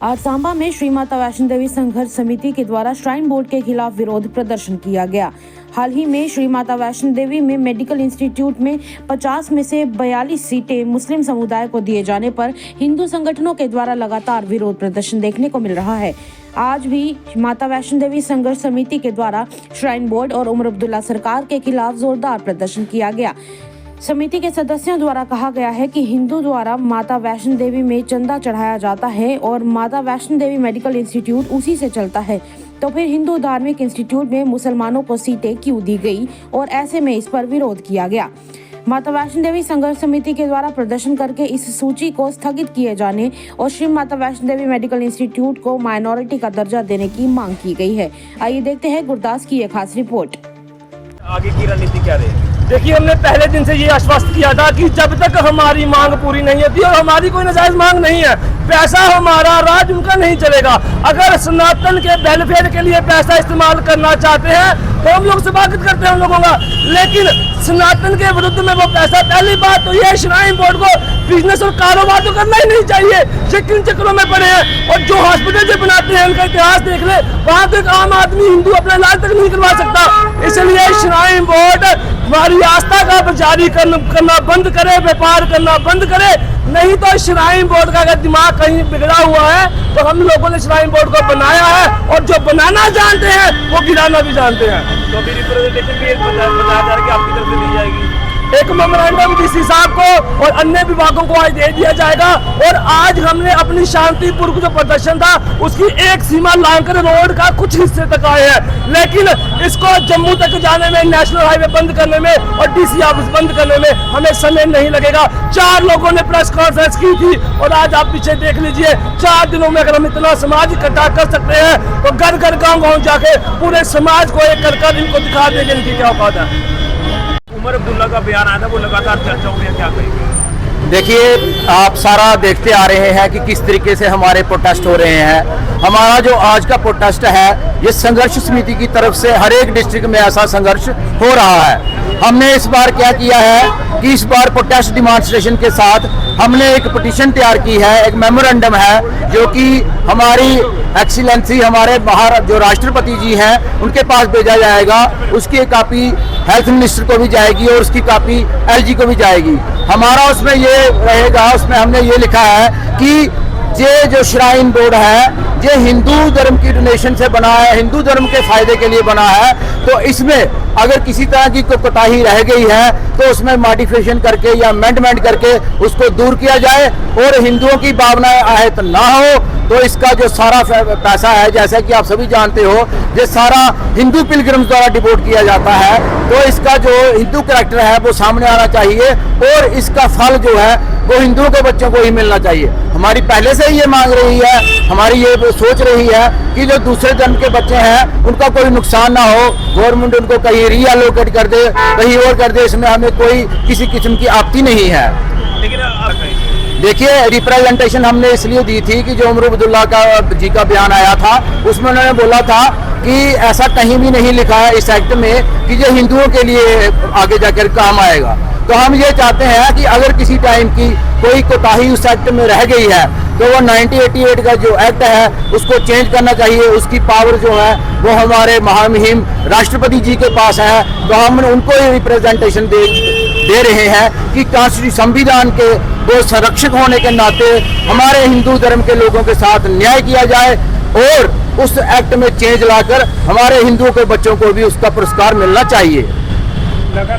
आज सांबा में श्री माता वैष्णो देवी संघर्ष समिति के द्वारा श्राइन बोर्ड के खिलाफ विरोध प्रदर्शन किया गया। हाल ही में श्री माता वैष्णो देवी में मेडिकल इंस्टीट्यूट में 50 में से 42 सीटें मुस्लिम समुदाय को दिए जाने पर हिंदू संगठनों के द्वारा लगातार विरोध प्रदर्शन देखने को मिल रहा है। आज भी माता वैष्णो देवी संघर्ष समिति के द्वारा श्राइन बोर्ड और उमर अब्दुल्ला सरकार के खिलाफ जोरदार प्रदर्शन किया गया। समिति के सदस्यों द्वारा कहा गया है कि हिंदू द्वारा माता वैष्णो देवी में चंदा चढ़ाया जाता है और माता वैष्णो देवी मेडिकल इंस्टीट्यूट उसी से चलता है, तो फिर हिंदू धार्मिक इंस्टीट्यूट में मुसलमानों को सीटें क्यों दी गई और ऐसे में इस पर विरोध किया गया। माता वैष्णो देवी संघर्ष समिति के द्वारा प्रदर्शन करके इस सूची को स्थगित किए जाने और श्री माता वैष्णो देवी मेडिकल इंस्टीट्यूट को माइनॉरिटी का दर्जा देने की मांग की गई है। आइए देखते हैं गुरदास की एक खास रिपोर्ट। आगे की रणनीति क्या रही? देखिए, हमने पहले दिन से ये आश्वस्त किया था कि जब तक हमारी मांग पूरी नहीं होती और हमारी कोई नाजायज मांग नहीं है, पैसा हमारा, राज उनका नहीं चलेगा। अगर सनातन के वेलफेयर के लिए पैसा इस्तेमाल करना चाहते हैं तो हम लोग स्वागत करते हैं उन लोगों का, लेकिन सनातन के विरुद्ध में वो पैसा, पहली बात तो ये श्राइन बोर्ड को बिजनेस और कारोबार तो करना ही नहीं चाहिए। ये किन चक्रों में पड़े हैं? और जो हॉस्पिटल जो बनाते हैं उनका इतिहास देख ले, वहाँ तो एक आम आदमी हिंदू अपना इलाज तक नहीं करवा सकता। इसलिए श्राइन बोर्ड हमारी आस्था का प्रचारी करना बंद करे, व्यापार करना बंद करे, नहीं तो श्राइन बोर्ड का अगर दिमाग कहीं बिगड़ा हुआ है तो हम लोगों ने श्राइन बोर्ड को बनाया है और जो बनाना जानते हैं वो गिराना भी जानते हैं। तो अभी रिप्रेजेंटेशन भी बताया जा रहा है कि आपकी तरफ से दी जाएगी। एक मेमोरेंडम डीसी साहब को और अन्य विभागों को आज दे दिया जाएगा और आज हमने अपनी शांतिपूर्वक जो प्रदर्शन था उसकी एक सीमा लांकर रोड का कुछ हिस्से तक आए हैं, लेकिन इसको जम्मू तक जाने में, नेशनल हाईवे बंद करने में और डीसी ऑफिस बंद करने में हमें समय नहीं लगेगा। 4 लोगों ने प्रेस कॉन्फ्रेंस की थी और आज आप पीछे देख लीजिए, 4 दिनों में अगर हम इतना समाज इकट्ठा कर सकते हैं तो घर घर गाँव जाके पूरे समाज को एक कर इनको दिखा देंगे इनकी क्या औकात है। उमर अब्दुल्ला का बयान आया था, वो लगातार चर्चाओं में, क्या कहेंगे? देखिए, आप सारा देखते आ रहे हैं कि किस तरीके से हमारे प्रोटेस्ट हो रहे हैं। हमारा जो आज का प्रोटेस्ट है ये संघर्ष समिति की तरफ से हर एक डिस्ट्रिक्ट में ऐसा संघर्ष हो रहा है। हमने इस बार क्या किया है कि इस बार प्रोटेस्ट डिमॉन्स्ट्रेशन के साथ हमने एक पिटीशन तैयार की है, एक मेमोरेंडम है जो कि हमारी एक्सीलेंसी, हमारे बाहर जो राष्ट्रपति जी हैं उनके पास भेजा जाएगा। उसकी कापी हेल्थ मिनिस्टर को भी जाएगी और उसकी कापी एलजी को भी जाएगी। हमारा उसमें ये रहेगा, उसमें हमने ये लिखा है कि ये जो श्राइन बोर्ड है ये हिंदू धर्म की डोनेशन से बना है, हिंदू धर्म के फायदे के लिए बना है, तो इसमें अगर किसी तरह की कोई कोताही रह गई है तो उसमें मॉडिफिकेशन करके या अमेंडमेंट करके उसको दूर किया जाए और हिंदुओं की भावनाएं आहत ना हो। तो इसका जो सारा पैसा है, जैसा कि आप सभी जानते हो, ये सारा हिंदू पिलग्रिम्स द्वारा डिवोट किया जाता है, तो इसका जो हिंदू कैरेक्टर है वो सामने आना चाहिए और इसका फल जो है वो हिंदुओं के बच्चों को ही मिलना चाहिए। हमारी पहले से ही ये मांग रही है, हमारी ये सोच रही है कि जो दूसरे धर्म के बच्चे हैं उनका कोई नुकसान ना हो, गवर्नमेंट उनको कहीं रीअलोकेट कर दे, कहीं और कर दे, इसमें हमें कोई किसी किस्म की आपत्ति नहीं है। देखिए, रिप्रेजेंटेशन हमने इसलिए दी थी कि जो उमर अब्दुल्ला जी का बयान आया था उसमें उन्होंने बोला था कि ऐसा कहीं भी नहीं लिखा है इस एक्ट में कि ये हिंदुओं के लिए आगे जाकर काम आएगा। तो हम ये चाहते हैं कि अगर किसी टाइम की कोई कोताही उस एक्ट में रह गई है तो वो 1988 का जो एक्ट है उसको चेंज करना चाहिए। उसकी पावर जो है वो हमारे महामहिम राष्ट्रपति जी के पास है, तो हम उनको ही रिप्रेजेंटेशन दे रहे हैं कि कांस्टिट्यूशन संविधान के वो संरक्षक होने के नाते हमारे हिंदू धर्म के लोगों के साथ न्याय किया जाए और उस एक्ट में चेंज लाकर हमारे हिंदुओं के बच्चों को भी उसका पुरस्कार मिलना चाहिए।